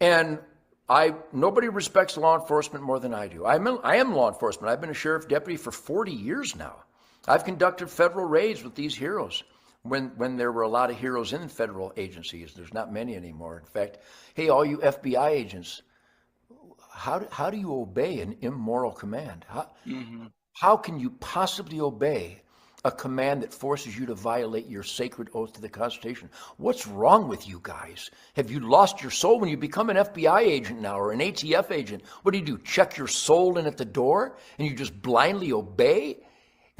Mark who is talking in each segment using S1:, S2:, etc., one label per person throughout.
S1: And nobody respects law enforcement more than I do. I am law enforcement. I've been a sheriff deputy for 40 years now. I've conducted federal raids with these heroes when there were a lot of heroes in federal agencies. There's not many anymore. In fact, hey, all you FBI agents, how do you obey an immoral command? How can you possibly obey a command that forces you to violate your sacred oath to the Constitution? What's wrong with you guys? Have you lost your soul? When you become an FBI agent now or an ATF agent, what do? Check your soul in at the door and you just blindly obey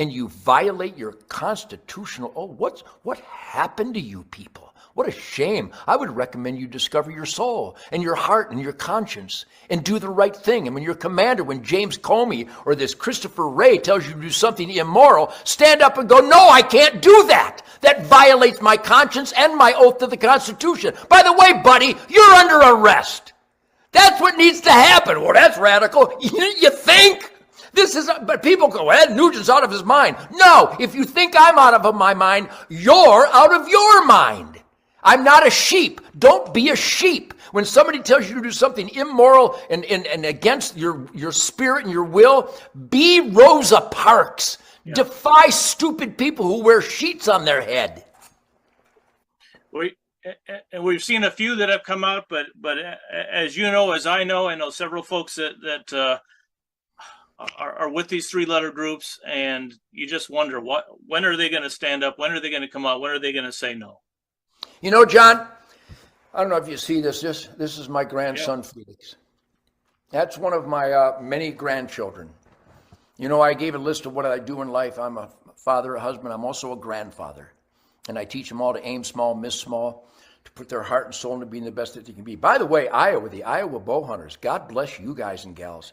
S1: and you violate your constitutional oath? What happened to you people? What a shame. I would recommend you discover your soul and your heart and your conscience and do the right thing. And when your commander, when James Comey or this Christopher Wray tells you to do something immoral, stand up and go, no, I can't do that. That violates my conscience and my oath to the Constitution. By the way, buddy, you're under arrest. That's what needs to happen. Well, that's radical. You think? But people go, Ed Nugent's out of his mind. No, if you think I'm out of my mind, you're out of your mind. I'm not a sheep. Don't be a sheep. When somebody tells you to do something immoral and against your spirit and your will, be Rosa Parks. Yeah. Defy stupid people who wear sheets on their head.
S2: We've seen a few that have come out, but as you know, as I know several folks that are with these three-letter groups, and you just wonder when are they going to stand up? When are they going to come out? When are they going to say no?
S1: You know, John, I don't know if you see this. This is my grandson, Felix. That's one of my many grandchildren. You know, I gave a list of what I do in life. I'm a father, a husband. I'm also a grandfather. And I teach them all to aim small, miss small, to put their heart and soul into being the best that they can be. By the way, the Iowa bow hunters, God bless you guys and gals.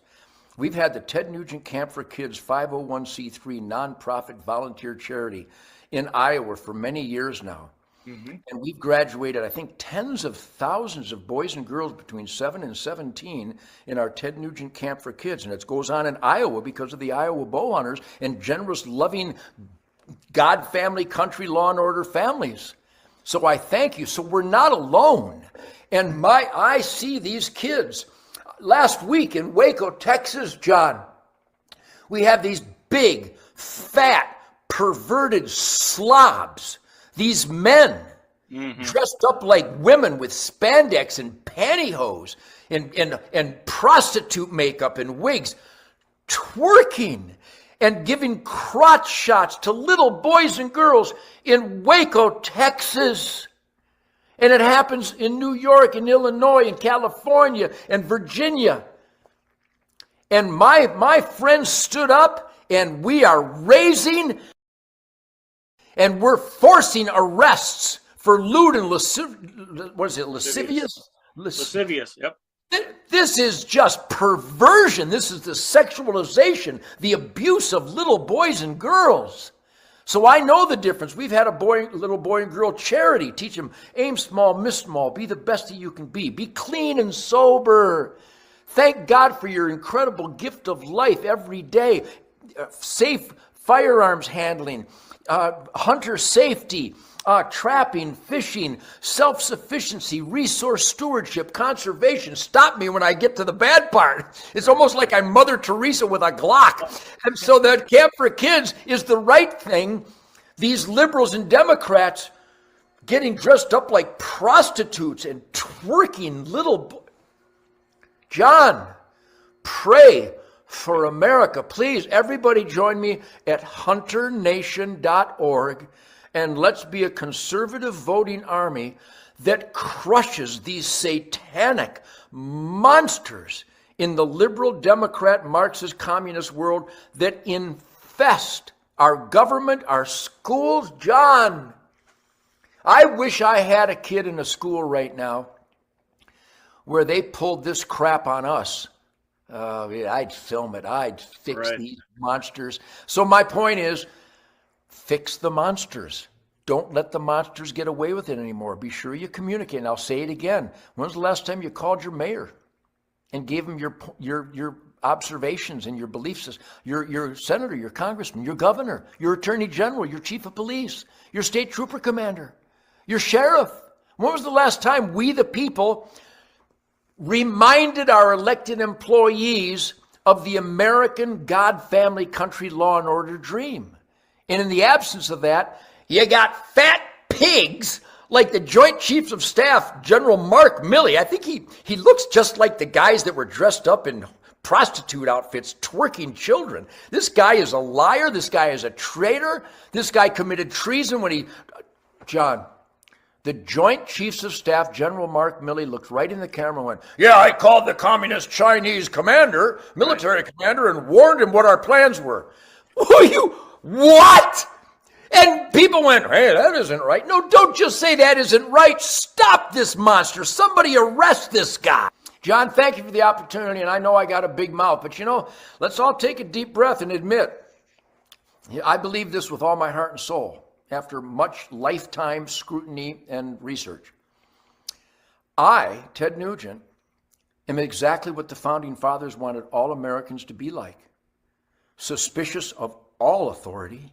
S1: We've had the Ted Nugent Camp for Kids 501c3 nonprofit volunteer charity in Iowa for many years now. Mm-hmm. And we've graduated, I think, tens of thousands of boys and girls between 7 and 17 in our Ted Nugent Camp for Kids. And it goes on in Iowa because of the Iowa bow hunters and generous, loving, God, family, country, law and order families. So I thank you. So we're not alone. And I see these kids. Last week in Waco, Texas, John, we have these big, fat, perverted slobs. These men dressed up like women with spandex and pantyhose and prostitute makeup and wigs, twerking and giving crotch shots to little boys and girls in Waco, Texas. And it happens in New York and Illinois and California and Virginia. And my friends stood up, and we are raising and we're forcing arrests for lewd and lascivious?
S2: Lascivious, yep.
S1: This is just perversion. This is the sexualization, the abuse of little boys and girls. So I know the difference. We've had a little boy and girl charity. Teach them, aim small, miss small, be the best that you can be. Be clean and sober. Thank God for your incredible gift of life every day. Safe firearms handling, hunter safety, trapping, fishing, self-sufficiency, resource stewardship, conservation. Stop me when I get to the bad part. It's almost like I'm Mother Teresa with a Glock. And so that Camp for Kids is the right thing. These liberals and Democrats getting dressed up like prostitutes and twerking little John, pray for America. Please, everybody join me at hunternation.org. And let's be a conservative voting army that crushes these satanic monsters in the liberal, Democrat, Marxist, communist world that infest our government, our schools. John, I wish I had a kid in a school right now where they pulled this crap on us. I'd film it. I'd fix these monsters. So my point is, fix the monsters. Don't let the monsters get away with it anymore. Be sure you communicate. And I'll say it again. When's the last time you called your mayor and gave him your observations and your beliefs? Your senator, your congressman, your governor, your attorney general, your chief of police, your state trooper commander, your sheriff. When was the last time we, the people, reminded our elected employees of the American God, family, country, law, and order dream. And in the absence of that, you got fat pigs like the Joint Chiefs of Staff, General Mark Milley. I think he looks just like the guys that were dressed up in prostitute outfits twerking children. This guy is a liar. This guy is a traitor. This guy committed treason when he... John, the Joint Chiefs of Staff, General Mark Milley, looked right in the camera and went, yeah, I called the communist Chinese commander, military commander, and warned him what our plans were. What? And people went, hey, that isn't right. No, don't just say that isn't right. Stop this monster. Somebody arrest this guy. John, thank you for the opportunity, and I know I got a big mouth, but let's all take a deep breath and admit, I believe this with all my heart and soul after much lifetime scrutiny and research. I, Ted Nugent, am exactly what the founding fathers wanted all Americans to be like. Suspicious of all authority,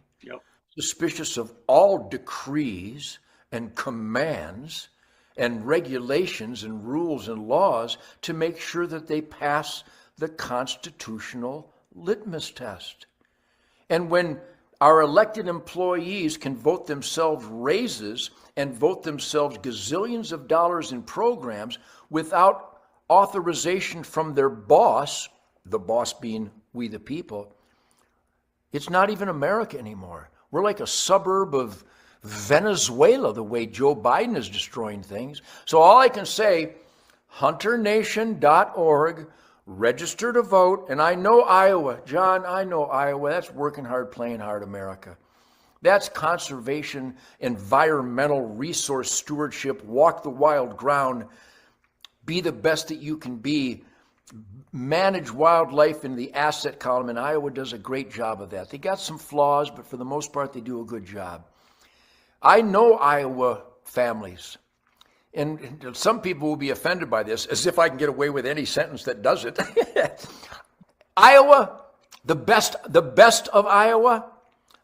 S1: suspicious of all decrees and commands and regulations and rules and laws to make sure that they pass the constitutional litmus test. And when our elected employees can vote themselves raises and vote themselves gazillions of dollars in programs without authorization from their boss, the boss being we the people, it's not even America anymore. We're like a suburb of Venezuela, the way Joe Biden is destroying things. So all I can say, hunternation.org, register to vote. And I know Iowa, John, I know Iowa. That's working hard, playing hard America. That's conservation, environmental resource stewardship, walk the wild ground, be the best that you can be, manage wildlife in the asset column. And Iowa does a great job of that. They got some flaws, but for the most part, they do a good job. I know Iowa families, and some people will be offended by this, as if I can get away with any sentence that does it. Iowa, the best of Iowa,